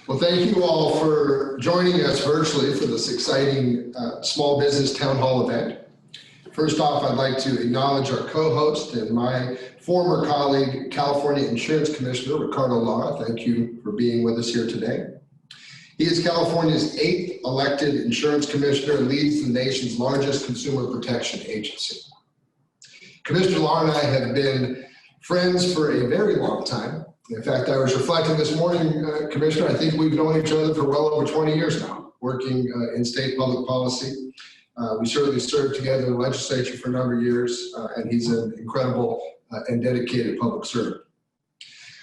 Well, thank you all for joining us virtually for this exciting small business town hall event. First off, I'd like to acknowledge our co-host and my former colleague, California Insurance Commissioner, Ricardo Lara. Thank you for being with us here today. He is California's 8th elected insurance commissioner and leads the nation's largest consumer protection agency. Commissioner Lara and I have been friends for a very long time. In fact, I was reflecting this morning, Commissioner, I think we've known each other for well over 20 years now, working in state public policy. We certainly served together in the legislature for a number of years, and he's an incredible and dedicated public servant.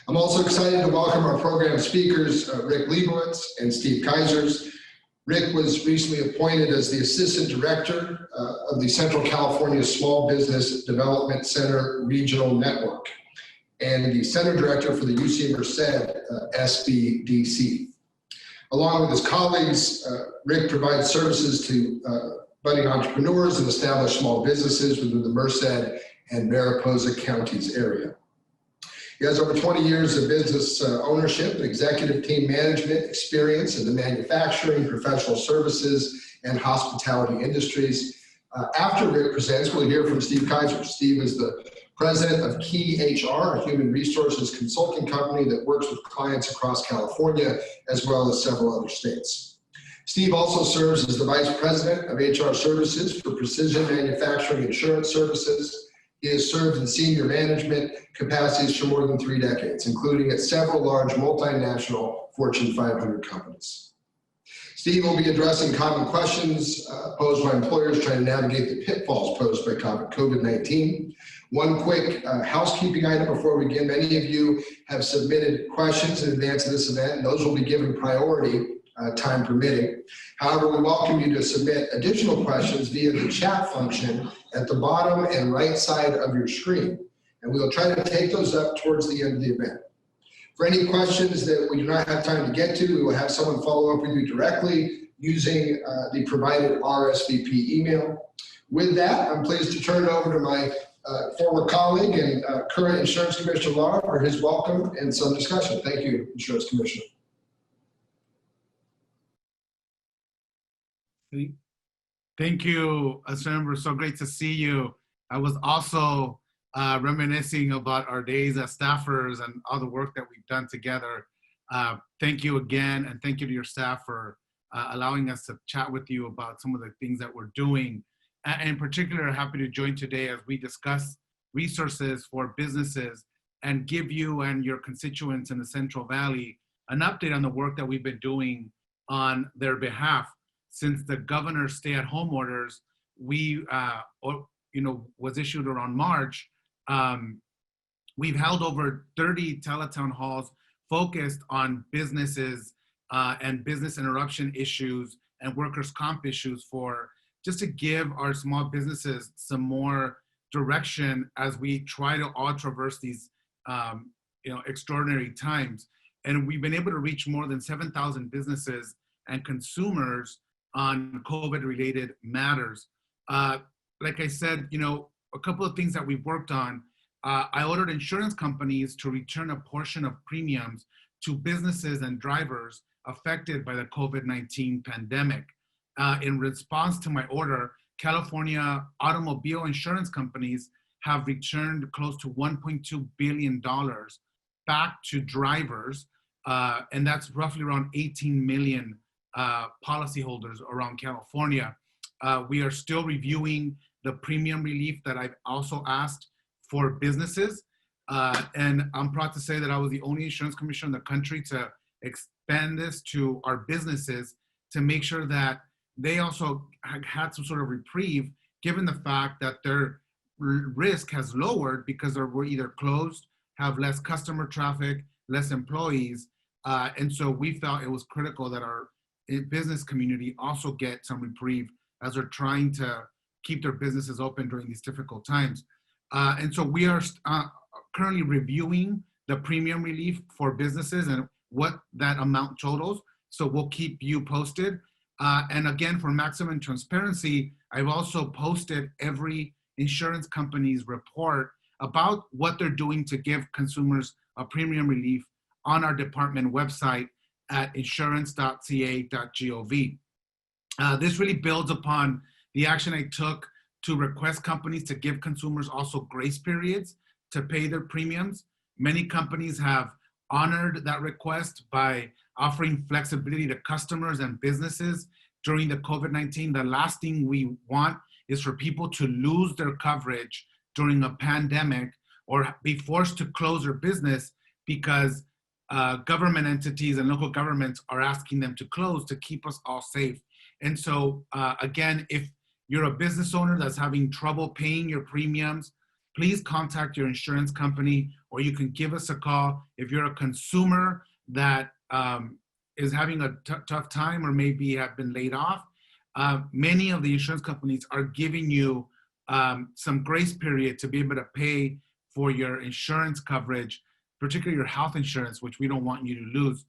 I'm also excited to welcome our program speakers, Rick Leibowitz and Steve Kaisers. Rick was recently appointed as the Assistant Director of the Central California Small Business Development Center Regional Network and the Center Director for the UC Merced SBDC. Along with his colleagues, Rick provides services to budding entrepreneurs and established small businesses within the Merced and Mariposa counties area. He has over 20 years of business ownership and executive team management experience in the manufacturing, professional services, and hospitality industries. After Rick presents, we'll hear from Steve Kaisers. Steve is the president of Key HR, a human resources consulting company that works with clients across California, as well as several other states. Steve also serves as the vice president of HR services for Precision Manufacturing Insurance Services. He has served in senior management capacities for more than 3 decades, including at several large multinational Fortune 500 companies. Steve will be addressing common questions posed by employers trying to navigate the pitfalls posed by COVID-19. One quick housekeeping item before we begin. Many of you have submitted questions in advance of this event, and those will be given priority, time permitting. However, we welcome you to submit additional questions via the chat function at the bottom and right side of your screen, and we will try to take those up towards the end of the event. For any questions that we do not have time to get to, we will have someone follow up with you directly using the provided RSVP email. With that, I'm pleased to turn it over to my former colleague and current Insurance Commissioner Lara for his welcome and some discussion. Thank you, Insurance Commissioner. Thank you, Assemblymember. So great to see you. I was also reminiscing about our days as staffers and all the work that we've done together. Thank you again, and thank you to your staff for allowing us to chat with you about some of the things that we're doing. And in particular, happy to join today as we discuss resources for businesses and give you and your constituents in the Central Valley an update on the work that we've been doing on their behalf. Since the governor's stay-at-home orders, was issued around March, we've held over 30 teletown halls focused on businesses and business interruption issues and workers' comp issues just to give our small businesses some more direction as we try to all traverse these extraordinary times. And we've been able to reach more than 7,000 businesses and consumers on COVID-related matters. Like I said, a couple of things that we've worked on. I ordered insurance companies to return a portion of premiums to businesses and drivers affected by the COVID-19 pandemic. In response to my order, California automobile insurance companies have returned close to $1.2 billion back to drivers, and that's roughly around 18 million policyholders around California. We are still reviewing the premium relief that I've also asked for businesses, and I'm proud to say that I was the only insurance commissioner in the country to expand this to our businesses to make sure that they also had some sort of reprieve, given the fact that their risk has lowered because they were either closed, have less customer traffic, less employees, and so we felt it was critical that our business community also get some reprieve as they're trying to keep their businesses open during these difficult times. And so we are currently reviewing the premium relief for businesses and what that amount totals. So we'll keep you posted. And again, for maximum transparency, I've also posted every insurance company's report about what they're doing to give consumers a premium relief on our department website. at insurance.ca.gov. This really builds upon the action I took to request companies to give consumers also grace periods to pay their premiums. Many companies have honored that request by offering flexibility to customers and businesses during the COVID-19. The last thing we want is for people to lose their coverage during a pandemic or be forced to close their business because government entities and local governments are asking them to close to keep us all safe. And so again, if you're a business owner that's having trouble paying your premiums, please contact your insurance company, or you can give us a call. If you're a consumer that is having a tough time or maybe have been laid off, many of the insurance companies are giving you some grace period to be able to pay for your insurance coverage, particularly your health insurance, which we don't want you to lose.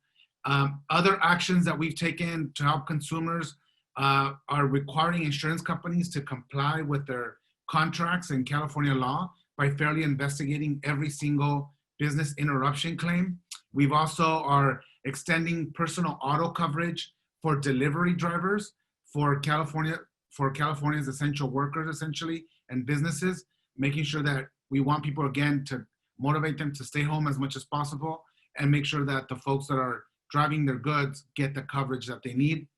Other actions that we've taken to help consumers are requiring insurance companies to comply with their contracts in California law by fairly investigating every single business interruption claim. We've also are extending personal auto coverage for delivery drivers for California's essential workers, essentially, and businesses, making sure that we want people, again, to motivate them to stay home as much as possible and make sure that the folks that are driving their goods get the coverage that they need.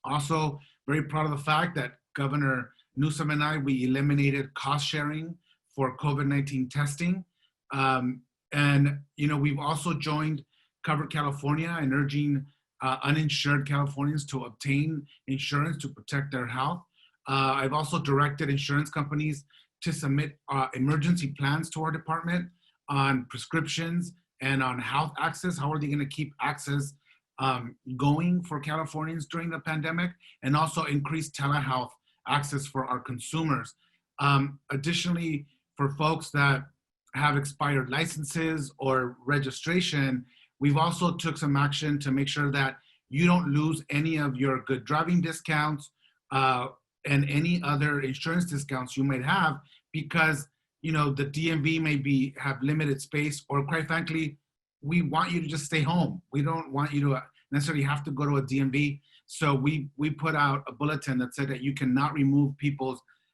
Also, very proud of the fact that Governor Newsom and I, we eliminated cost sharing for COVID-19 testing. And, you know, we've also joined Cover California in urging uninsured Californians to obtain insurance to protect their health. I've also directed insurance companies to submit emergency plans to our department on prescriptions and on health access. How are they going to keep access going for Californians during the pandemic, and also increase telehealth access for our consumers. Additionally, for folks that have expired licenses or registration, we've also took some action to make sure that you don't lose any of your good driving discounts and any other insurance discounts you might have, because you know the DMV may have limited space, or quite frankly, we want you to just stay home. We don't want you to necessarily have to go to a DMV. So we put out a bulletin that said that you cannot remove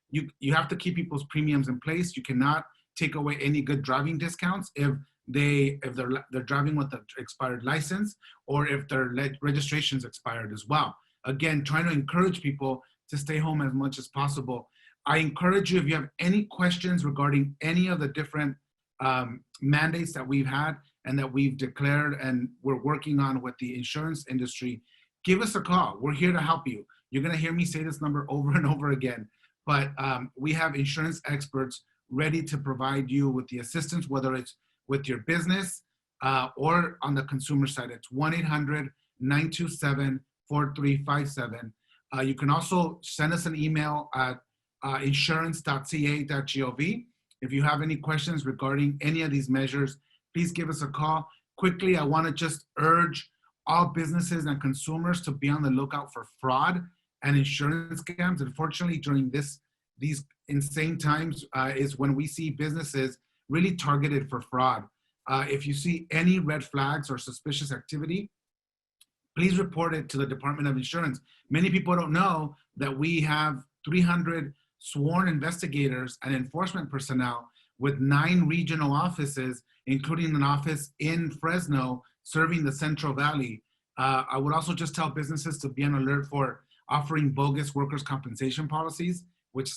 you have to keep people's premiums in place. You cannot take away any good driving discounts if they're driving with an expired license, or if their registration's expired as well. Again, trying to encourage people to stay home as much as possible. I encourage you, if you have any questions regarding any of the different mandates that we've had and that we've declared and we're working on with the insurance industry, give us a call. We're here to help you. You're gonna hear me say this number over and over again, but we have insurance experts ready to provide you with the assistance, whether it's with your business or on the consumer side. It's 1-800-927-4357. You can also send us an email at insurance.ca.gov. If you have any questions regarding any of these measures, please give us a call. Quickly, I want to just urge all businesses and consumers to be on the lookout for fraud and insurance scams. Unfortunately, during these insane times is when we see businesses really targeted for fraud. If you see any red flags or suspicious activity, please report it to the Department of Insurance. Many people don't know that we have 300 sworn investigators and enforcement personnel with 9 regional offices, including an office in Fresno serving the Central Valley. I would also just tell businesses to be on alert for offering bogus workers' compensation policies, which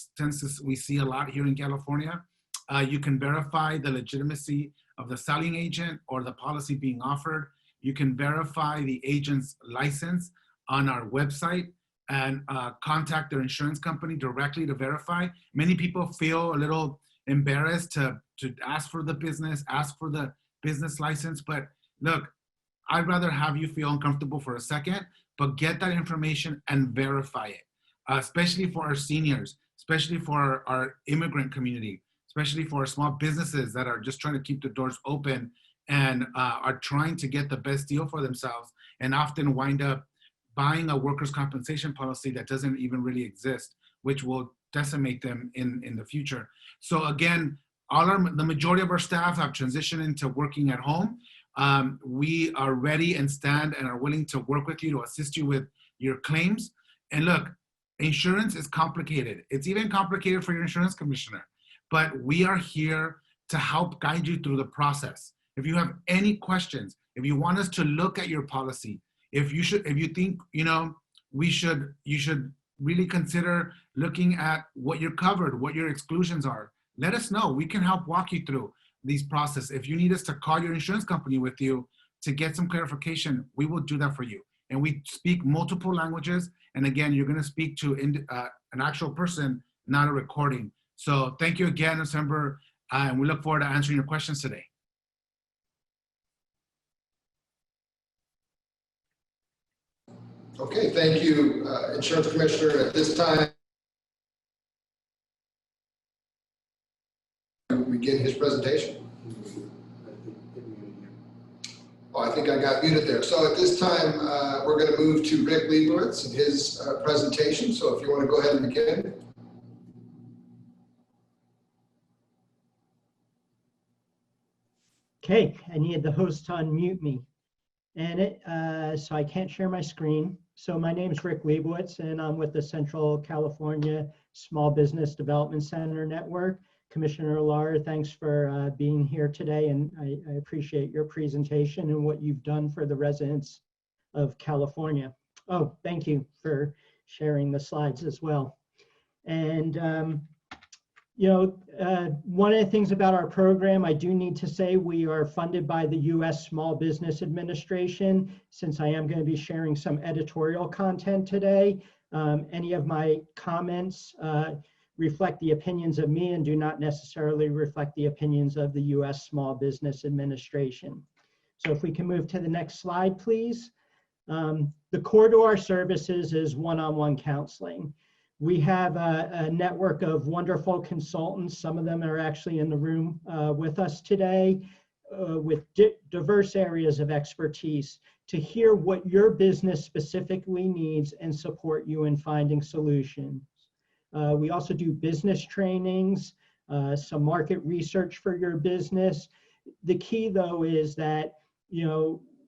we see a lot here in California. You can verify the legitimacy of the selling agent or the policy being offered. You can verify the agent's license on our website and contact their insurance company directly to verify. Many people feel a little embarrassed to ask for the business license, but look, I'd rather have you feel uncomfortable for a second, but get that information and verify it, especially for our seniors, especially for our immigrant community, especially for our small businesses that are just trying to keep the doors open and are trying to get the best deal for themselves and often wind up buying a workers' compensation policy that doesn't even really exist, which will decimate them in the future. So again, the majority of our staff have transitioned into working at home. We are ready and stand and are willing to work with you to assist you with your claims. And look, insurance is complicated. It's even complicated for your insurance commissioner, but we are here to help guide you through the process. If you have any questions, if you want us to look at your policy, if you think, you should really consider looking at what you're covered, what your exclusions are, let us know. We can help walk you through these process. If you need us to call your insurance company with you to get some clarification, we will do that for you. And we speak multiple languages. And again, you're gonna speak to an actual person, not a recording. So thank you again, Assemblymember, and we look forward to answering your questions today. Okay, thank you, Insurance Commissioner. At this time, begin his presentation. Oh, I think I got muted there. So at this time, we're going to move to Rick Leibowitz and his presentation. So if you want to go ahead and begin. Okay, I needed the host to unmute me. And so I can't share my screen. So my name is Rick Leibowitz, and I'm with the Central California Small Business Development Center Network. Commissioner Lar, thanks for being here today, and I appreciate your presentation and what you've done for the residents of California. Oh, thank you for sharing the slides as well. And one of the things about our program, I do need to say we are funded by the U.S. Small Business Administration. Since I am going to be sharing some editorial content today, any of my comments reflect the opinions of me and do not necessarily reflect the opinions of the U.S. Small Business Administration. So if we can move to the next slide, please. The core to our services is one-on-one counseling. We have a network of wonderful consultants. Some of them are actually in the room with us today with diverse areas of expertise to hear what your business specifically needs and support you in finding solutions. We also do business trainings, some market research for your business. The key though is that,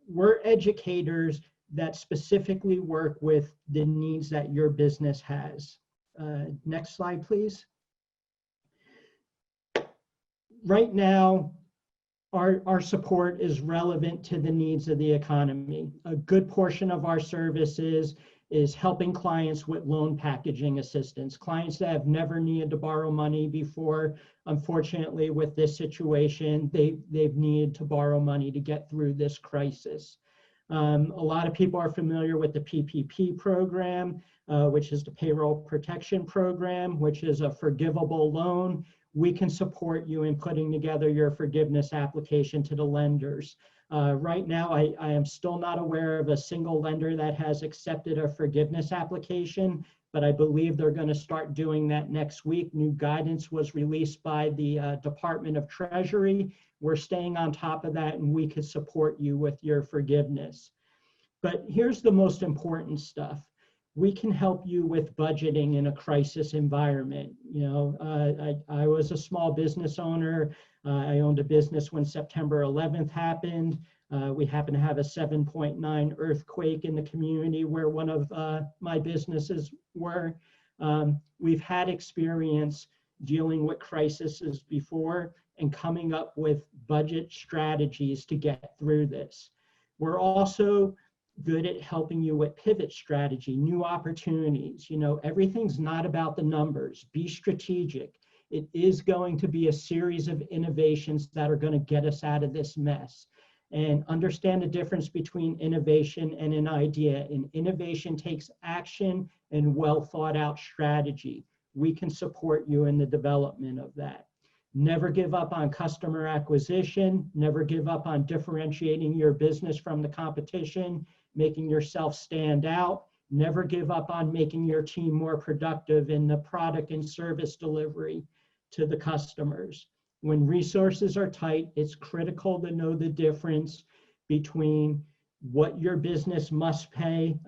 we're educators that specifically work with the needs that your business has. Next slide, please. Right now, our support is relevant to the needs of the economy. A good portion of our services is helping clients with loan packaging assistance. Clients that have never needed to borrow money before, unfortunately, with this situation, they've needed to borrow money to get through this crisis. A lot of people are familiar with the PPP program, which is the Payroll Protection Program, which is a forgivable loan. We can support you in putting together your forgiveness application to the lenders. Right now, I am still not aware of a single lender that has accepted a forgiveness application, but I believe they're going to start doing that next week. New guidance was released by the Department of Treasury. We're staying on top of that, and we can support you with your forgiveness. But here's the most important stuff. We can help you with budgeting in a crisis environment. I was a small business owner. I owned a business when September 11th happened. We happened to have a 7.9 earthquake in the community where one of my businesses were. We've had experience dealing with crises before and coming up with budget strategies to get through this. We're also good at helping you with pivot strategy, new opportunities. Everything's not about the numbers. Be strategic. It is going to be a series of innovations that are going to get us out of this mess. And understand the difference between innovation and an idea. And innovation takes action and well thought out strategy. We can support you in the development of that. Never give up on customer acquisition. Never give up on differentiating your business from the competition, making yourself stand out. Never give up on making your team more productive in the product and service delivery to the customers. When resources are tight, it's critical to know the difference between what your business must pay.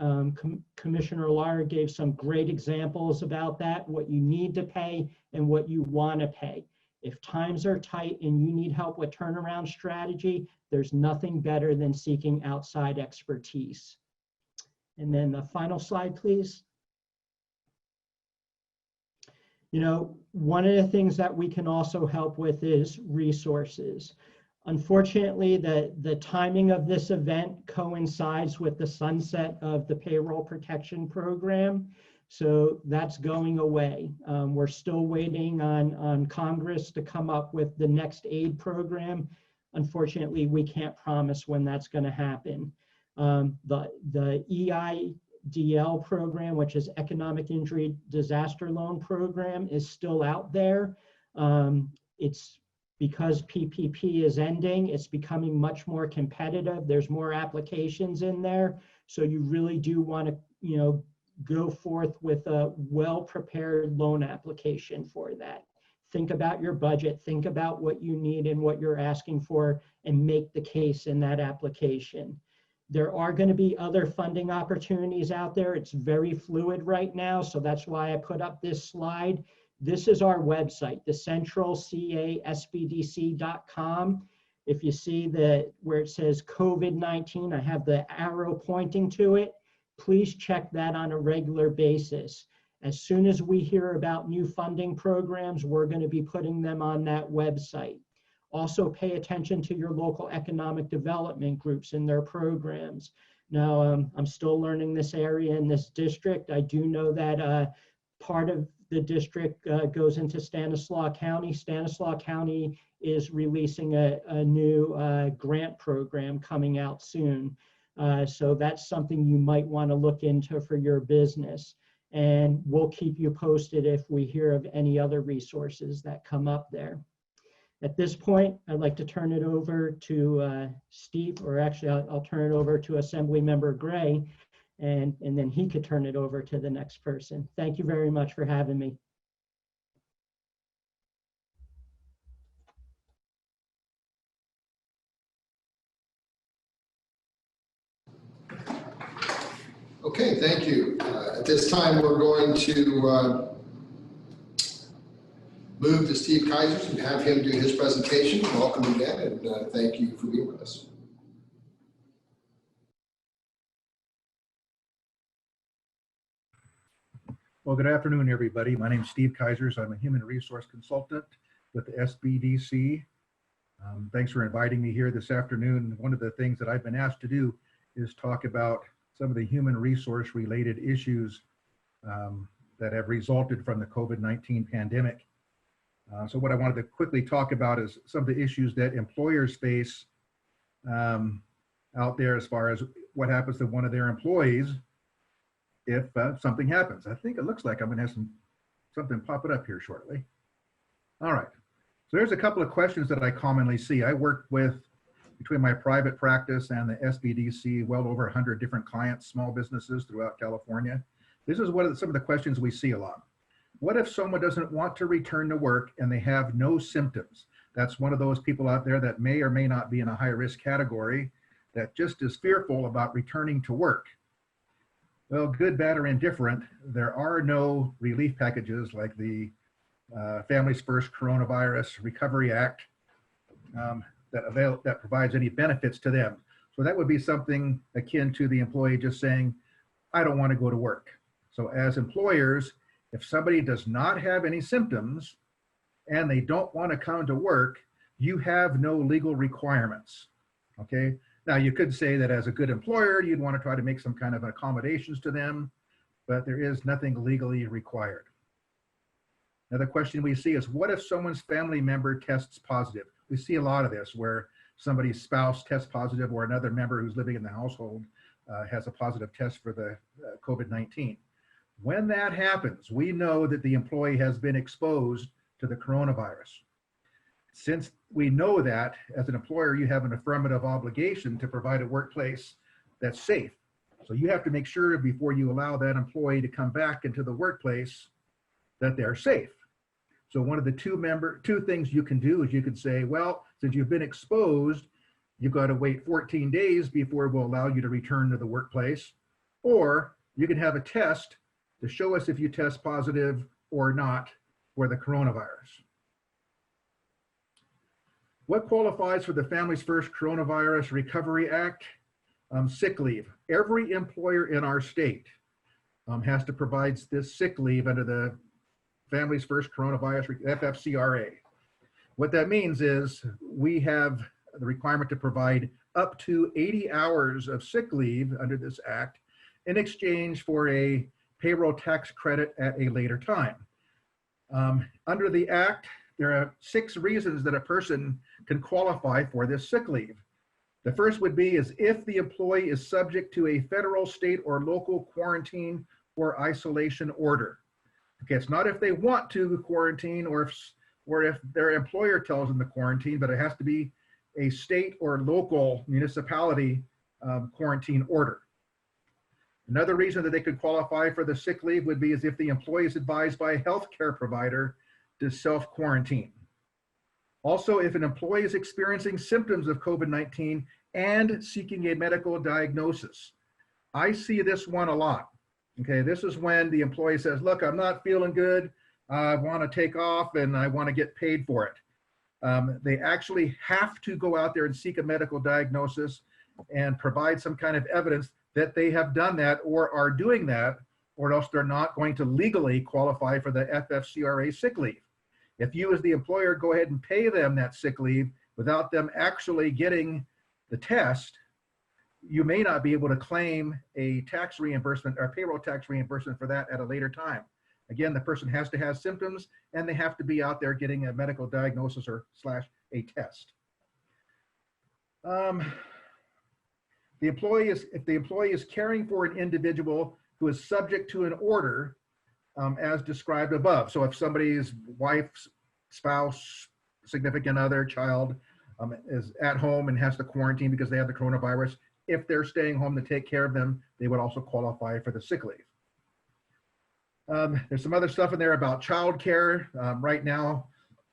Commissioner Lara gave some great examples about that, what you need to pay and what you want to pay. If times are tight and you need help with turnaround strategy, there's nothing better than seeking outside expertise. And then the final slide, please. You know, one of the things that we can also help with is resources. Unfortunately, the timing of this event coincides with the sunset of the payroll protection program. So that's going away. We're still waiting on Congress to come up with the next aid program. Unfortunately, we can't promise when that's going to happen. The EIDL program, which is Economic Injury Disaster Loan Program, is still out there. It's because PPP is ending, it's becoming much more competitive. There's more applications in there. So you really do want to, you know, go forth with a well-prepared loan application for that. Think about your budget, think about what you need and what you're asking for, and make the case in that application. There are going to be other funding opportunities out there. It's very fluid right now, so that's why I put up this slide. This is our website, thecentralcasbdc.com. If you see where it says COVID-19, I have the arrow pointing to it. Please check that on a regular basis. As soon as we hear about new funding programs, we're going to be putting them on that website. Also pay attention to your local economic development groups and their programs. Now, I'm still learning this area in this district. I do know that part of the district goes into Stanislaus County. Stanislaus County is releasing a new grant program coming out soon. So that's something you might want to look into for your business. And we'll keep you posted if we hear of any other resources that come up there. At this point, I'd like to turn it over to Steve, or actually I'll turn it over to Assemblymember Gray, and then he could turn it over to the next person. Thank you very much for having me. Okay, thank you. At this time, we're going to move to Steve Keisers and have him do his presentation. Welcome again, and thank you for being with us. Well, good afternoon, everybody. My name is Steve Keisers. I'm a human resource consultant with the SBDC. Thanks for inviting me here this afternoon. One of the things that I've been asked to do is talk about some of the human resource related issues that have resulted from the COVID-19 pandemic. So what I wanted to quickly talk about is some of the issues that employers face out there as far as what happens to one of their employees if something happens. I think it looks like I'm going to have something pop it up here shortly. All right. So there's a couple of questions that I commonly see. I work with, between my private practice and the SBDC, well over 100 different clients, small businesses throughout California. This is some of the questions we see a lot. What if someone doesn't want to return to work and they have no symptoms? That's one of those people out there that may or may not be in a high risk category that just is fearful about returning to work. Well, good, bad, or indifferent, there are no relief packages like the Families First Coronavirus Recovery Act that provides any benefits to them. So that would be something akin to the employee just saying, I don't want to go to work. So as employers, if somebody does not have any symptoms and they don't want to come to work, you have no legal requirements, okay? Now you could say that as a good employer, you'd want to try to make some kind of accommodations to them, but there is nothing legally required. Another question we see is, what if someone's family member tests positive? We see a lot of this where somebody's spouse tests positive or another member who's living in the household has a positive test for the COVID-19. When that happens, we know that the employee has been exposed to the coronavirus. Since we know that, as an employer, you have an affirmative obligation to provide a workplace that's safe. So you have to make sure before you allow that employee to come back into the workplace that they're safe. So one of the two things you can do is you could say, well, since you've been exposed, you've got to wait 14 days before we'll allow you to return to the workplace. Or you can have a test to show us if you test positive or not for the coronavirus. What qualifies for the Families First Coronavirus Recovery Act? Sick leave. Every employer in our state has to provide this sick leave under the Families First Coronavirus FFCRA. What that means is we have the requirement to provide up to 80 hours of sick leave under this act in exchange for a payroll tax credit at a later time. Under the act, there are 6 reasons that a person can qualify for this sick leave. The first would be is if the employee is subject to a federal, state, or local quarantine or isolation order. Okay, it's not if they want to quarantine or if their employer tells them to quarantine, but it has to be a state or local municipality quarantine order. Another reason that they could qualify for the sick leave would be as if the employee is advised by a healthcare provider to self-quarantine. Also, if an employee is experiencing symptoms of COVID-19 and seeking a medical diagnosis. I see this one a lot. Okay, this is when the employee says, look, I'm not feeling good. I want to take off and I want to get paid for it. They actually have to go out there and seek a medical diagnosis and provide some kind of evidence that they have done that or are doing that, or else they're not going to legally qualify for the FFCRA sick leave. If you as the employer go ahead and pay them that sick leave without them actually getting the test, you may not be able to claim a tax reimbursement or payroll tax reimbursement for that at a later time. Again, the person has to have symptoms and they have to be out there getting a medical diagnosis or / a test. If the employee is caring for an individual who is subject to an order as described above. So if somebody's wife, spouse, significant other, child is at home and has to quarantine because they have the coronavirus, if they're staying home to take care of them, they would also qualify for the sick leave. There's some other stuff in there about childcare. Right now,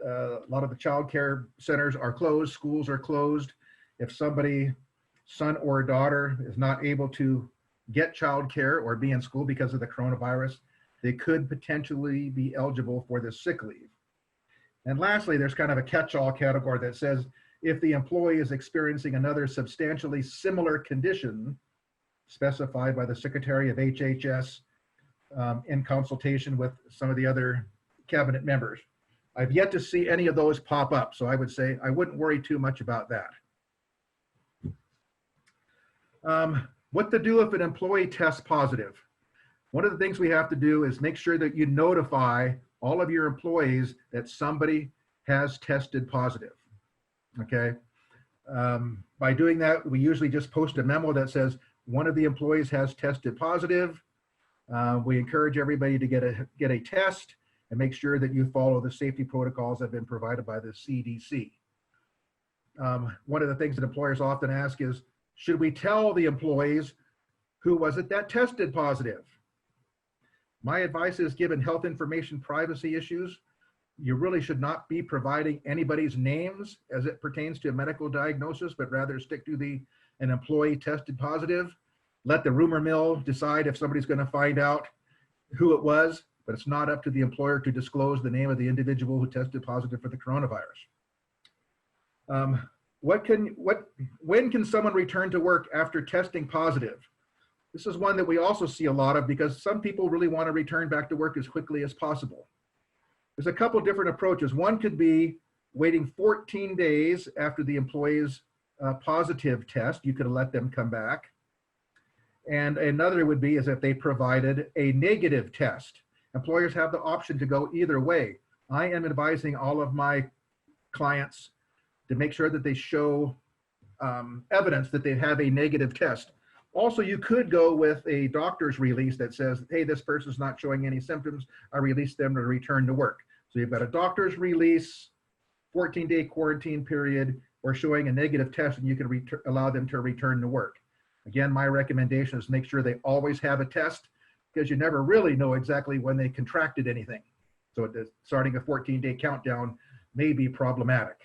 a lot of the childcare centers are closed, schools are closed. If somebody, son or daughter, is not able to get childcare or be in school because of the coronavirus, they could potentially be eligible for the sick leave. And lastly, there's kind of a catch-all category that says if the employee is experiencing another substantially similar condition specified by the Secretary of HHS in consultation with some of the other cabinet members. I've yet to see any of those pop up, so I would say I wouldn't worry too much about that. What to do if an employee tests positive? One of the things we have to do is make sure that you notify all of your employees that somebody has tested positive, okay? By doing that, we usually just post a memo that says one of the employees has tested positive. We encourage everybody to get a test and make sure that you follow the safety protocols that have been provided by the CDC. One of the things that employers often ask is, should we tell the employees who was it that tested positive? My advice is, given health information privacy issues, you really should not be providing anybody's names as it pertains to a medical diagnosis, but rather stick to an employee tested positive. Let the rumor mill decide if somebody's going to find out who it was, but it's not up to the employer to disclose the name of the individual who tested positive for the coronavirus. When can someone return to work after testing positive? This is one that we also see a lot of because some people really want to return back to work as quickly as possible. There's a couple different approaches. One could be waiting 14 days after the employee's positive test. You could let them come back. And another would be as if they provided a negative test. Employers have the option to go either way. I am advising all of my clients to make sure that they show evidence that they have a negative test. Also, you could go with a doctor's release that says, hey, this person's not showing any symptoms. I release them to return to work. So you've got a doctor's release, 14-day quarantine period, or showing a negative test, and you can allow them to return to work. Again, my recommendation is make sure they always have a test because you never really know exactly when they contracted anything. So starting a 14-day countdown may be problematic.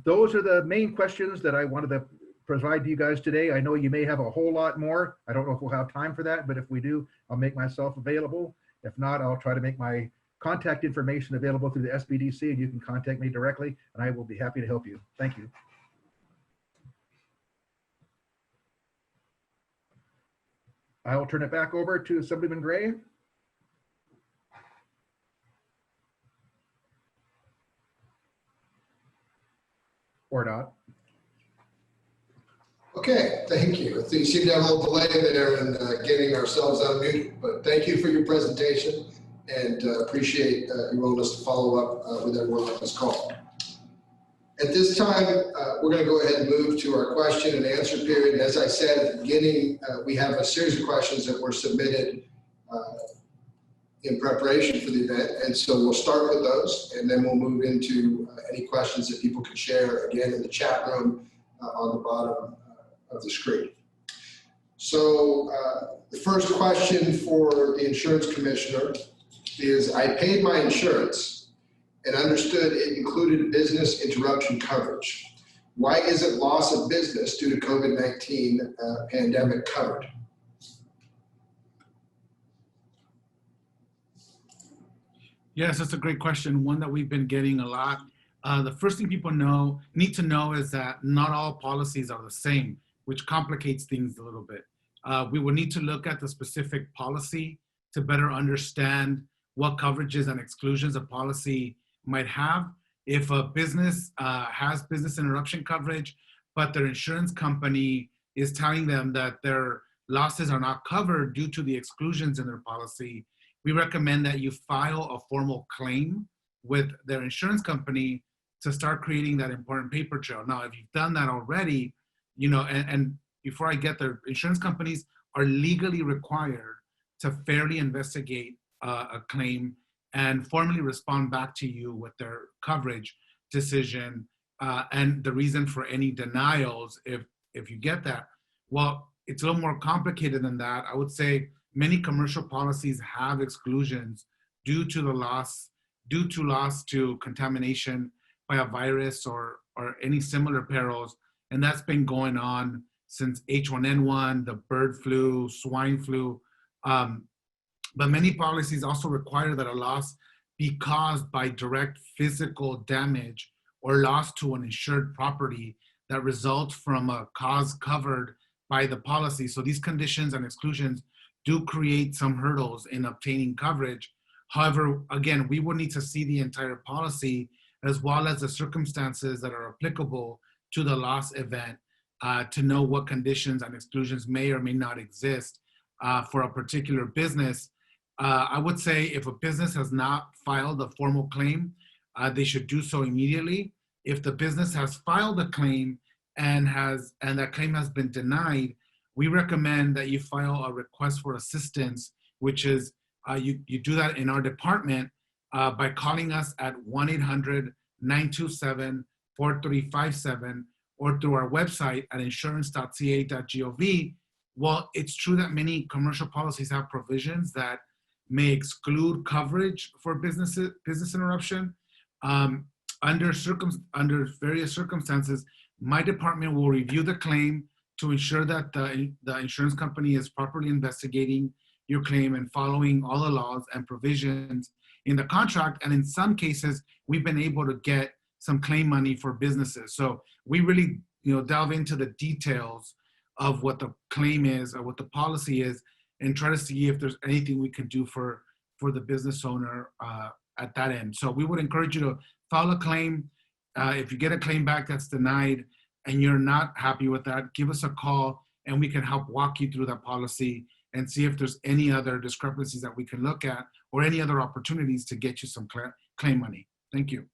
Those are the main questions that I wanted to provide to you guys today. I know you may have a whole lot more. I don't know if we'll have time for that, but if we do, I'll make myself available. If not, I'll try to make my contact information available through the SBDC, and you can contact me directly, and I will be happy to help you. Thank you. I will turn it back over to Assemblyman Gray. Or not. Okay, thank you. You seem to have a little delay there in getting ourselves unmuted, but thank you for your presentation and appreciate your willingness to follow up with everyone on this call. At this time, we're going to go ahead and move to our question and answer period. And as I said at the beginning, we have a series of questions that were submitted in preparation for the event. And so we'll start with those, and then we'll move into any questions that people can share again in the chat room on the bottom of the screen. So the first question for the insurance commissioner is, I paid my insurance and understood it included business interruption coverage. Why isn't loss of business due to COVID-19 pandemic covered? Yes, that's a great question, one that we've been getting a lot. The first thing people need to know is that not all policies are the same, which complicates things a little bit. We will need to look at the specific policy to better understand what coverages and exclusions a policy might have. If a business has business interruption coverage, but their insurance company is telling them that their losses are not covered due to the exclusions in their policy, we recommend that you file a formal claim with their insurance company to start creating that important paper trail. Now, if you've done that already, you know, and before I get there, insurance companies are legally required to fairly investigate a claim and formally respond back to you with their coverage decision and the reason for any denials if you get that. Well, it's a little more complicated than that. I would say many commercial policies have exclusions due to loss to contamination by a virus or any similar perils, and that's been going on since H1N1, the bird flu, swine flu. But many policies also require that a loss be caused by direct physical damage or loss to an insured property that results from a cause covered by the policy. So these conditions and exclusions do create some hurdles in obtaining coverage. However, again, we will need to see the entire policy as well as the circumstances that are applicable to the loss event to know what conditions and exclusions may or may not exist for a particular business. I would say if a business has not filed a formal claim, they should do so immediately. If the business has filed a claim and that claim has been denied, we recommend that you file a request for assistance, which is you do that in our department by calling us at 1-800-927-4357 or through our website at insurance.ca.gov. Well, it's true that many commercial policies have provisions that may exclude coverage for business interruption. Under various circumstances, my department will review the claim to ensure that the insurance company is properly investigating your claim and following all the laws and provisions in the contract. And in some cases, we've been able to get some claim money for businesses. So we really, delve into the details of what the claim is or what the policy is and try to see if there's anything we can do for the business owner at that end. So we would encourage you to file a claim. If you get a claim back that's denied and you're not happy with that, give us a call and we can help walk you through that policy and see if there's any other discrepancies that we can look at or any other opportunities to get you some claim money. Thank you.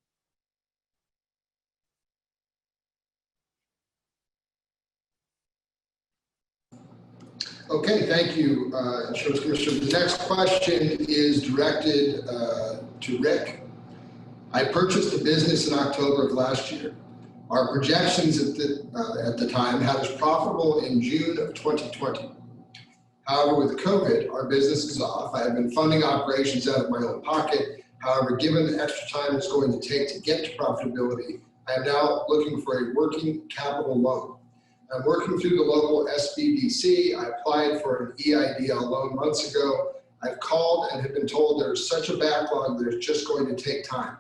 Okay, thank you, Insurance Commissioner. The next question is directed to Rick. I purchased a business in October of last year. Our projections at the time had us profitable in June of 2020. However, with COVID, our business is off. I have been funding operations out of my own pocket. However, given the extra time it's going to take to get to profitability, I am now looking for a working capital loan. I'm working through the local SBDC. I applied for an EIDL loan months ago. I've called and have been told there's such a backlog that it's just going to take time.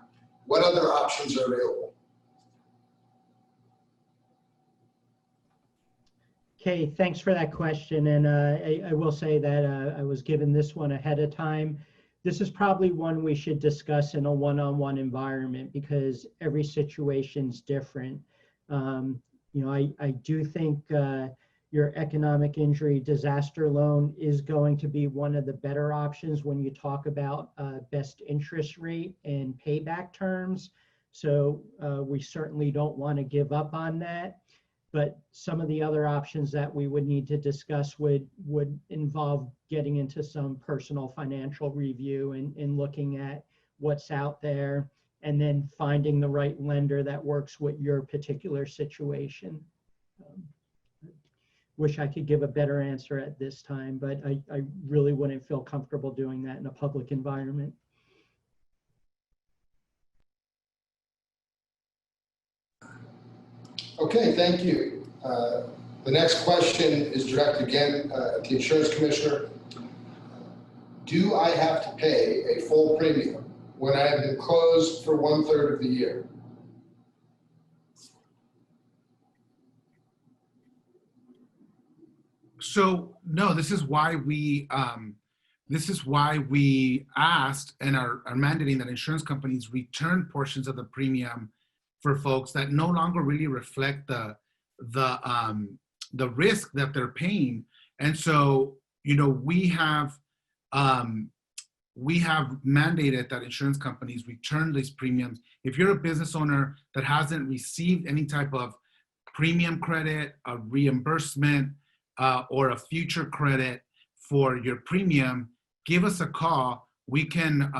What other options are available? Okay, thanks for that question. And I will say that I was given this one ahead of time. This is probably one we should discuss in a one-on-one environment because every situation's different. I do think your economic injury disaster loan is going to be one of the better options when you talk about best interest rate and payback terms. So we certainly don't want to give up on that. But some of the other options that we would need to discuss would involve getting into some personal financial review and looking at what's out there and then finding the right lender that works with your particular situation. Wish I could give a better answer at this time, but I really wouldn't feel comfortable doing that in a public environment. Okay, thank you. The next question is directed again at the insurance commissioner. Do I have to pay a full premium when I have been closed for 1/3 of the year? So no, this is why we asked and are mandating that insurance companies return portions of the premium for folks that no longer really reflect the risk that they're paying. And so, we have mandated that insurance companies return these premiums. If you're a business owner that hasn't received any type of premium credit, a reimbursement, or a future credit for your premium, give us a call. We can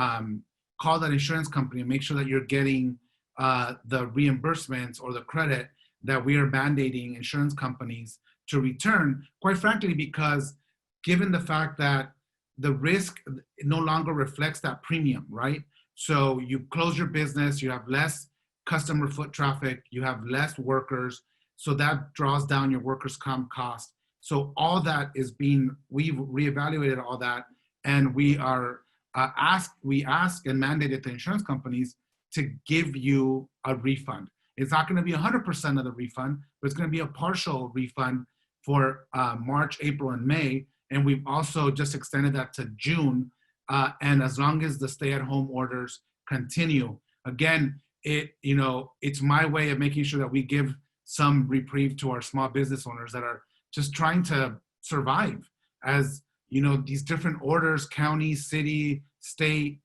call that insurance company and make sure that you're getting the reimbursements or the credit that we are mandating insurance companies to return, quite frankly, because given the fact that the risk no longer reflects that premium, right? So you close your business, you have less customer foot traffic, you have less workers, so that draws down your workers' comp cost. So all that is we've reevaluated all that, and we are ask and mandated the insurance companies to give you a refund. It's not going to be 100% of the refund, but it's going to be a partial refund for March, April, and May. And we've also just extended that to June. And as long as the stay-at-home orders continue, again, it's my way of making sure that we give some reprieve to our small business owners that are just trying to survive. As these different orders, county, city, state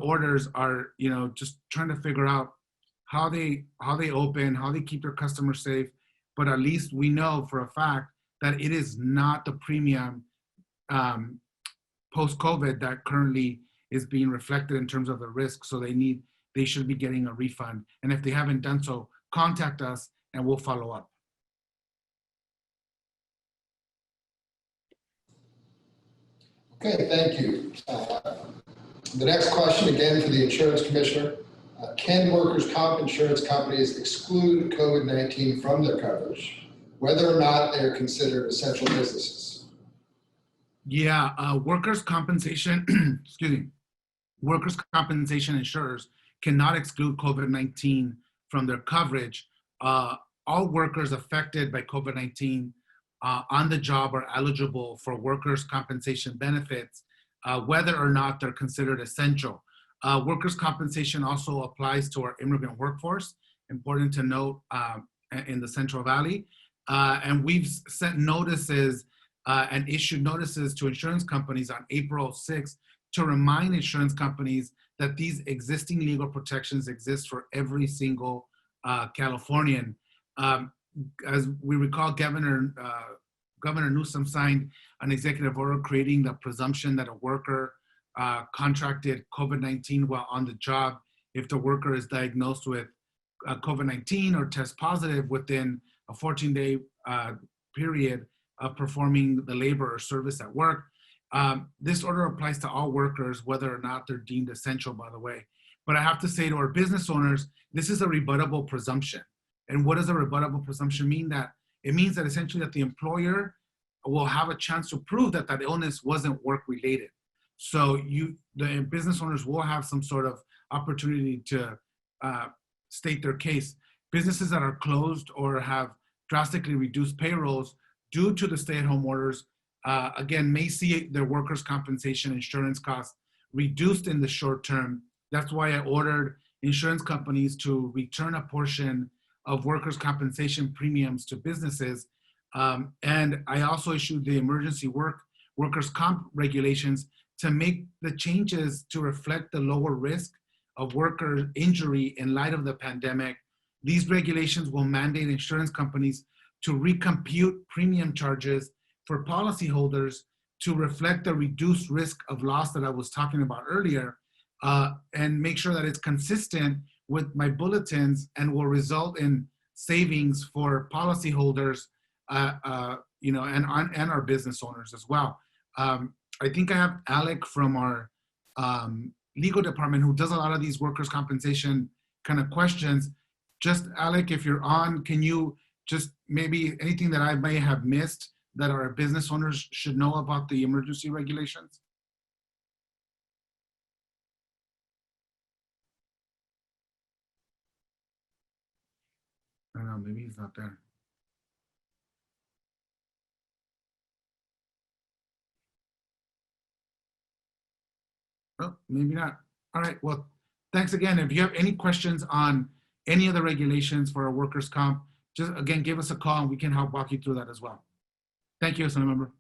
orders are, just trying to figure out how they open, how they keep their customers safe. But at least we know for a fact that it is not the premium post-COVID that currently is being reflected in terms of the risk. So they should be getting a refund. And if they haven't done so, contact us and we'll follow up. Okay, thank you. The next question, again, for the insurance commissioner. Can workers' comp insurance companies exclude COVID-19 from their coverage, whether or not they're considered essential businesses? Yeah, workers' compensation, excuse me, workers' compensation insurers cannot exclude COVID-19 from their coverage. All workers affected by COVID-19 on the job are eligible for workers' compensation benefits, whether or not they're considered essential. Workers' compensation also applies to our immigrant workforce, important to note in the Central Valley. And we've sent notices and issued notices to insurance companies on April 6th to remind insurance companies that these existing legal protections exist for every single Californian. As we recall, Governor Newsom signed an executive order creating the presumption that a worker contracted COVID-19 while on the job if the worker is diagnosed with COVID-19 or test positive within a 14-day period of performing the labor or service at work. This order applies to all workers, whether or not they're deemed essential, by the way. But I have to say to our business owners, this is a rebuttable presumption. And what does a rebuttable presumption mean? That it means that essentially that the employer will have a chance to prove that that illness wasn't work-related. So the business owners will have some sort of opportunity to state their case. Businesses that are closed or have drastically reduced payrolls due to the stay-at-home orders, again, may see their workers' compensation insurance costs reduced in the short term. That's why I ordered insurance companies to return a portion of workers' compensation premiums to businesses. And I also issued the emergency workers' comp regulations to make the changes to reflect the lower risk of worker injury in light of the pandemic. These regulations will mandate insurance companies to recompute premium charges for policyholders to reflect the reduced risk of loss that I was talking about earlier, and make sure that it's consistent with my bulletins and will result in savings for policyholders, and our business owners as well. I think I have Alec from our legal department who does a lot of these workers' compensation kind of questions. Just Alec, if you're on, can you just maybe anything that I may have missed that our business owners should know about the emergency regulations? I don't know, maybe he's not there. Oh, maybe not. All right, well, thanks again. If you have any questions on any of the regulations for our workers' comp, just again, give us a call and we can help walk you through that as well. Thank you, Assemblymember.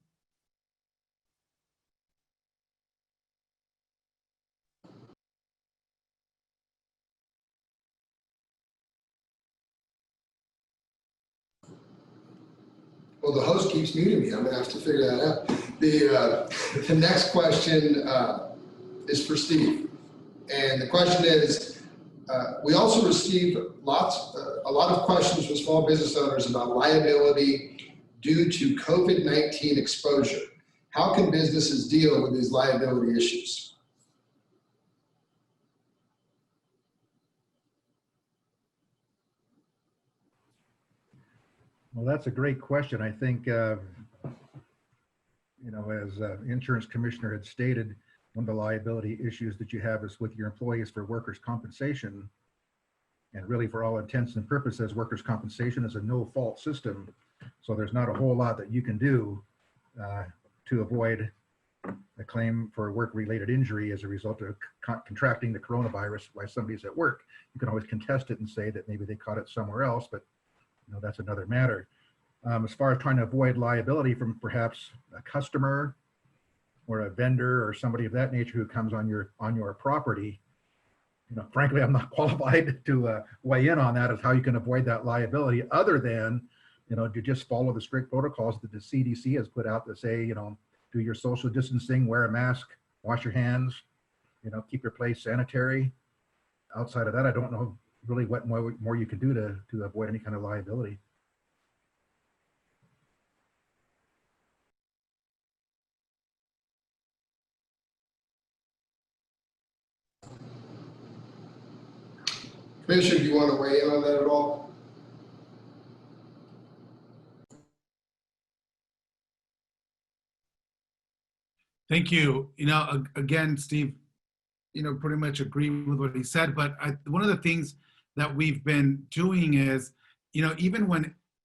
Well, the host keeps muting me. I'm gonna have to figure that out. The next question is for Steve. And the question is, we also received a lot of questions from small business owners about liability due to COVID-19 exposure. How can businesses deal with these liability issues? Well, that's a great question. I think, as insurance commissioner had stated, one of the liability issues that you have is with your employees for workers' compensation. And really, for all intents and purposes, workers' compensation is a no-fault system. So there's not a whole lot that you can do to avoid a claim for work-related injury as a result of contracting the coronavirus while somebody's at work. You can always contest it and say that maybe they caught it somewhere else, but that's another matter. As far as trying to avoid liability from perhaps a customer or a vendor or somebody of that nature who comes on your property, frankly, I'm not qualified to weigh in on that as how you can avoid that liability, other than, to just follow the strict protocols that the CDC has put out that say, do your social distancing, wear a mask, wash your hands, keep your place sanitary. Outside of that, I don't know really what more you can do to avoid any kind of liability. Commissioner, do you want to weigh in on that at all? Thank you. Again, Steve, pretty much agree with what he said, but one of the things that we've been doing is, even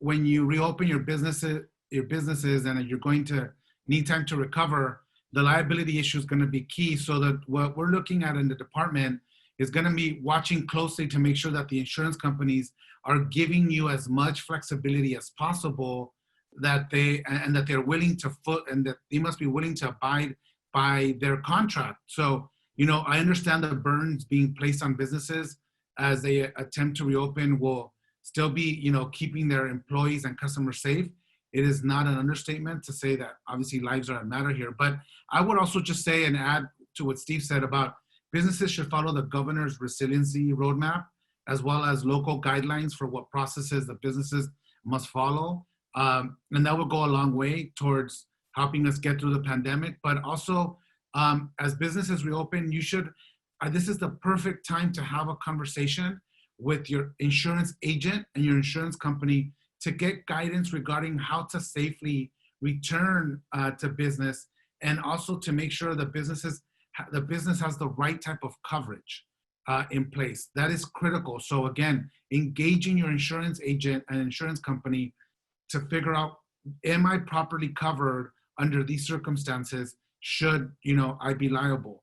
when you reopen your businesses and you're going to need time to recover, the liability issue is going to be key. So that what we're looking at in the department is going to be watching closely to make sure that the insurance companies are giving you as much flexibility as possible, that they're willing to and that they must be willing to abide by their contract. So, I understand the burdens being placed on businesses as they attempt to reopen will still be, keeping their employees and customers safe. It is not an understatement to say that obviously lives are a matter here. But I would also just say and add to what Steve said about businesses should follow the governor's resiliency roadmap, as well as local guidelines for what processes the businesses must follow. And that will go a long way towards helping us get through the pandemic. But also, as businesses reopen, this is the perfect time to have a conversation with your insurance agent and your insurance company to get guidance regarding how to safely return to business, and also to make sure that businesses the business has the right type of coverage in place. That is critical. So again, engaging your insurance agent and insurance company to figure out, am I properly covered under these circumstances? Should, I be liable?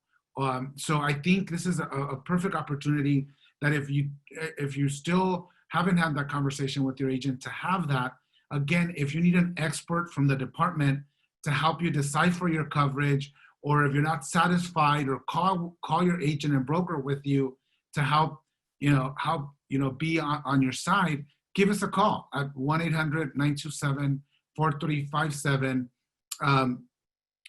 So I think this is a perfect opportunity that if you still haven't had that conversation with your agent, to have that. Again, if you need an expert from the department to help you decipher your coverage, or if you're not satisfied, or call your agent and broker with you to help, be on your side, give us a call at 1-800-927-4357.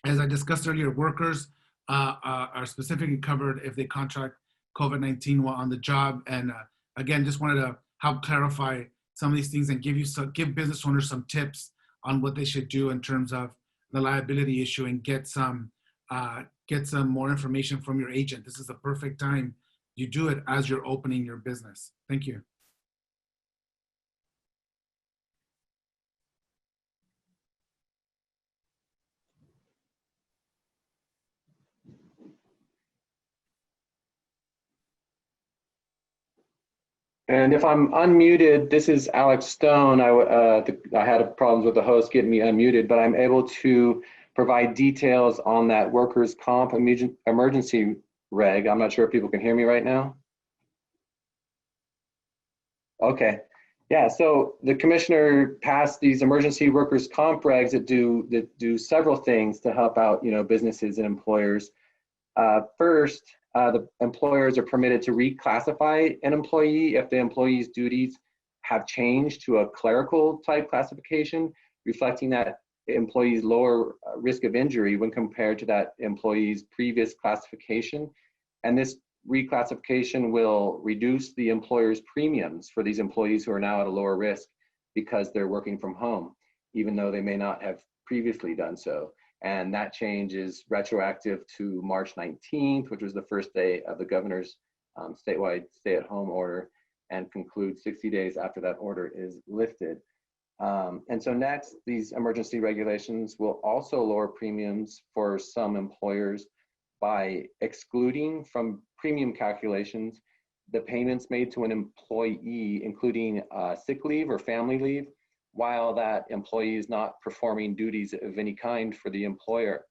As I discussed earlier, workers are specifically covered if they contract COVID-19 while on the job. And again, just wanted to help clarify some of these things and give business owners some tips on what they should do in terms of the liability issue, and get some more information from your agent. This is the perfect time. You do it as you're opening your business. Thank you. And if I'm unmuted, this is Alex Stone. I had problems with the host getting me unmuted, but I'm able to provide details on that workers' comp emergency reg. I'm not sure if people can hear me right now. Okay. Yeah, so the commissioner passed these emergency workers' comp regs that do several things to help out, businesses and employers. First, the employers are permitted to reclassify an employee if the employee's duties have changed to a clerical type classification, reflecting that employee's lower risk of injury when compared to that employee's previous classification. And this reclassification will reduce the employer's premiums for these employees who are now at a lower risk because they're working from home, even though they may not have previously done so. And that change is retroactive to March 19th, which was the first day of the governor's statewide stay-at-home order, and concludes 60 days after that order is lifted. And so next, these emergency regulations will also lower premiums for some employers by excluding from premium calculations the payments made to an employee, including sick leave or family leave, while that employee is not performing duties of any kind for the employer.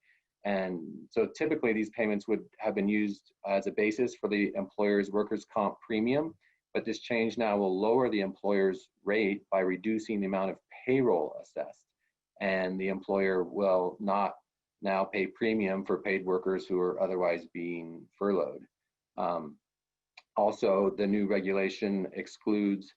And so typically these payments would have been used as a basis for the employer's workers' comp premium, but this change now will lower the employer's rate by reducing the amount of payroll assessed. And the employer will not now pay premium for paid workers who are otherwise being furloughed. Also, the new regulation excludes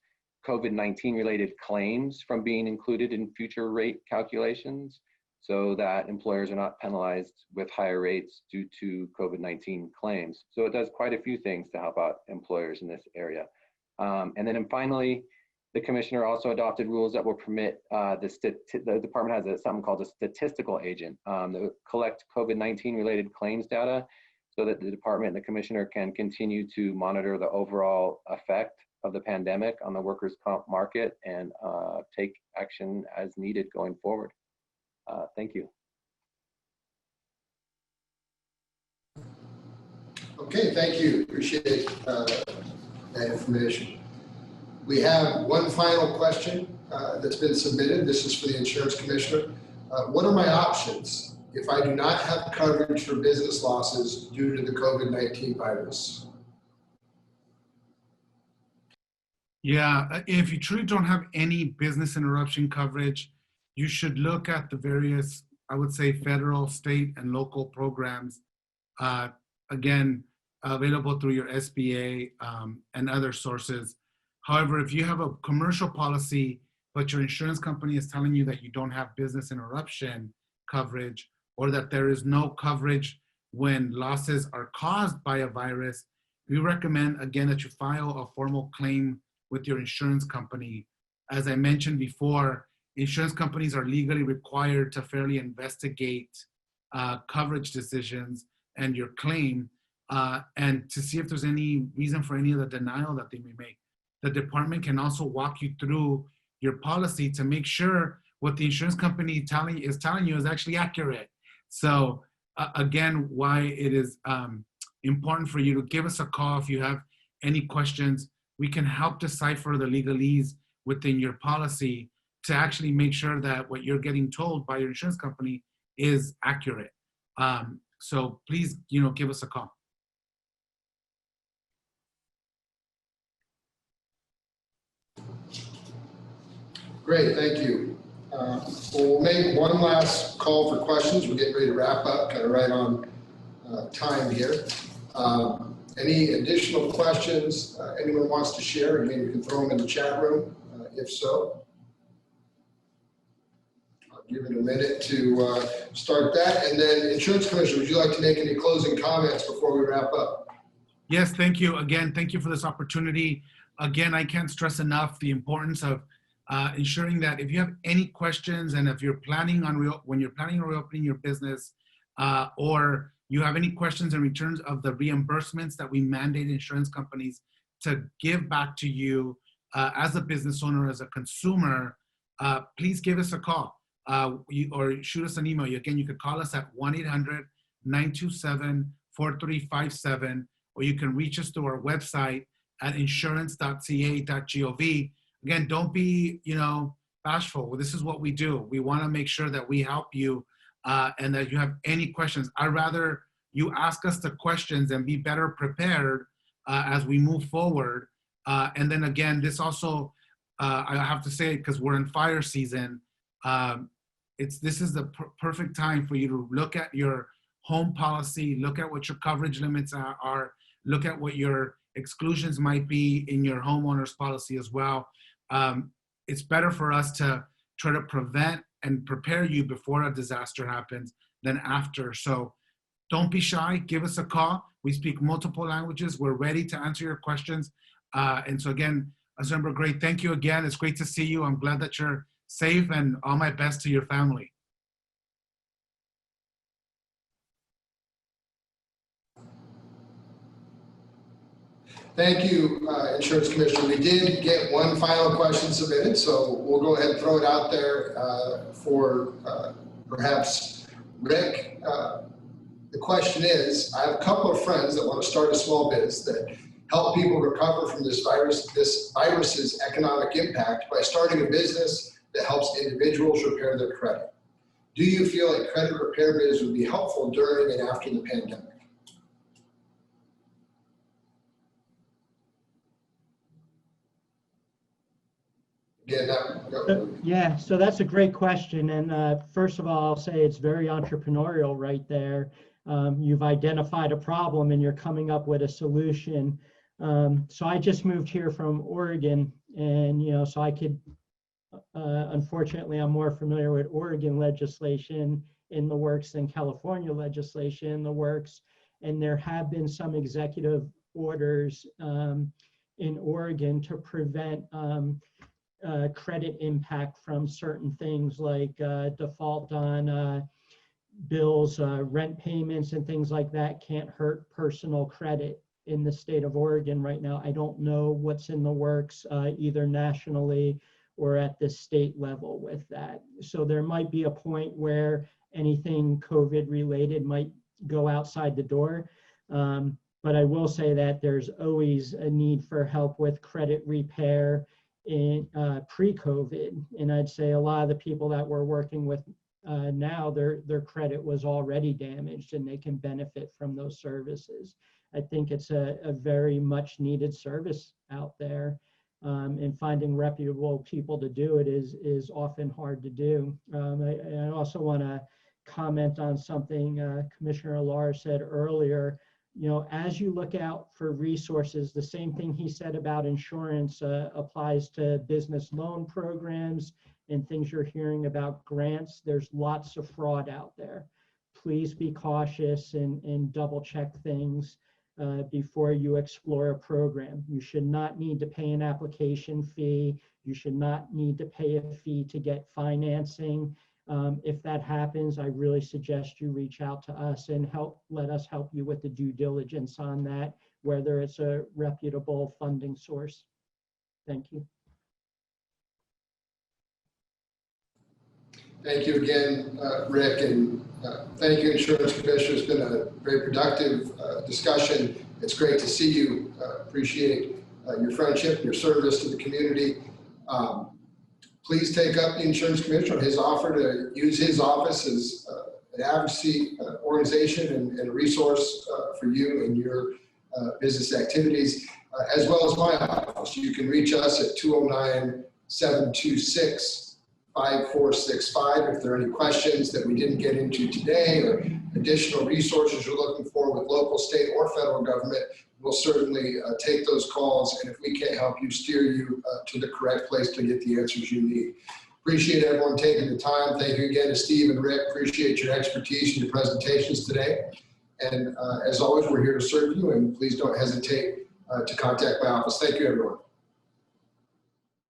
COVID-19 related claims from being included in future rate calculations, so that employers are not penalized with higher rates due to COVID-19 claims. So it does quite a few things to help out employers in this area. And then finally, the commissioner also adopted rules that will permit the department has something called a statistical agent that will collect COVID-19 related claims data, so that the department and the commissioner can continue to monitor the overall effect of the pandemic on the workers' comp market and take action as needed going forward. Thank you. Okay, thank you. Appreciate that information. We have one final question that's been submitted. This is for the insurance commissioner. What are my options if I do not have coverage for business losses due to the COVID-19 virus? Yeah, if you truly don't have any business interruption coverage, you should look at the various, I would say, federal, state, and local programs, again, available through your SBA and other sources. However, if you have a commercial policy, but your insurance company is telling you that you don't have business interruption coverage, or that there is no coverage when losses are caused by a virus, we recommend, again, that you file a formal claim with your insurance company. As I mentioned before, insurance companies are legally required to fairly investigate coverage decisions and your claim, and to see if there's any reason for any of the denial that they may make. The department can also walk you through your policy to make sure what the insurance company is telling you is actually accurate. So again, why it is important for you to give us a call if you have any questions. We can help decipher the legalese within your policy to actually make sure that what you're getting told by your insurance company is accurate. So please, give us a call. Great, thank you. We'll make one last call for questions. We're getting ready to wrap up, kind of right on time here. Any additional questions anyone wants to share? Maybe you can throw them in the chat room, if so. I'll give it a minute to start that. And then, Insurance Commissioner, would you like to make any closing comments before we wrap up? Yes, thank you. Again, thank you for this opportunity. Again, I can't stress enough the importance of ensuring that if you have any questions and if you're planning on when you're planning on reopening your business, or you have any questions in terms of the reimbursements that we mandate insurance companies to give back to you as a business owner, as a consumer, please give us a call or shoot us an email. Again, you could call us at 1-800-927-4357, or you can reach us through our website at insurance.ca.gov. Again, don't be, bashful. This is what we do. We want to make sure that we help you and that you have any questions. I'd rather you ask us the questions and be better prepared as we move forward. And then again, this also, I have to say, because we're in fire season, this is the perfect time for you to look at your home policy, look at what your coverage limits are, look at what your exclusions might be in your homeowner's policy as well. It's better for us to try to prevent and prepare you before a disaster happens than after. So don't be shy, give us a call. We speak multiple languages. We're ready to answer your questions. And so again, Assemblymember, great. Thank you again. It's great to see you. I'm glad that you're safe, and all my best to your family. Thank you, Insurance Commissioner. We did get one final question submitted, so we'll go ahead and throw it out there for perhaps Rick. The question is, I have a couple of friends that want to start a small biz that help people recover from this virus's economic impact by starting a business that helps individuals repair their credit. Do you feel a credit repair biz would be helpful during and after the pandemic? Yeah, so that's a great question. And first of all, I'll say it's very entrepreneurial right there. You've identified a problem and you're coming up with a solution. So I just moved here from Oregon, and so I could, unfortunately, I'm more familiar with Oregon legislation in the works than California legislation in the works. And there have been some executive orders in Oregon to prevent credit impact from certain things like default on bills, rent payments, and things like that can't hurt personal credit in the state of Oregon right now. I don't know what's in the works either nationally or at the state level with that. So there might be a point where anything COVID related might go outside the door. But I will say that there's always a need for help with credit repair in pre-COVID. And I'd say a lot of the people that we're working with now, their credit was already damaged and they can benefit from those services. I think it's a very much needed service out there, and finding reputable people to do it is often hard to do. I also want to comment on something Commissioner Alar said earlier. As you look out for resources, the same thing he said about insurance applies to business loan programs and things you're hearing about grants. There's lots of fraud out there. Please be cautious and double check things before you explore a program. You should not need to pay an application fee. You should not need to pay a fee to get financing. If that happens, I really suggest you reach out to us and let us help you with the due diligence on that, whether it's a reputable funding source. Thank you. Thank you again, Rick, and thank you, Insurance Commissioner. It's been a very productive discussion. It's great to see you. Appreciate your friendship, your service to the community. Please take up the Insurance Commissioner, his offer to use his office as an advocacy organization and a resource for you and your business activities, as well as my office. You can reach us at 209-726-5465 if there are any questions that we didn't get into today or additional resources you're looking for with local, state, or federal government. We'll certainly take those calls, and if we can't help you, steer you to the correct place to get the answers you need. Appreciate everyone taking the time. Thank you again to Steve and Rick. Appreciate your expertise and your presentations today. And as always, we're here to serve you, and please don't hesitate to contact my office. Thank you, everyone.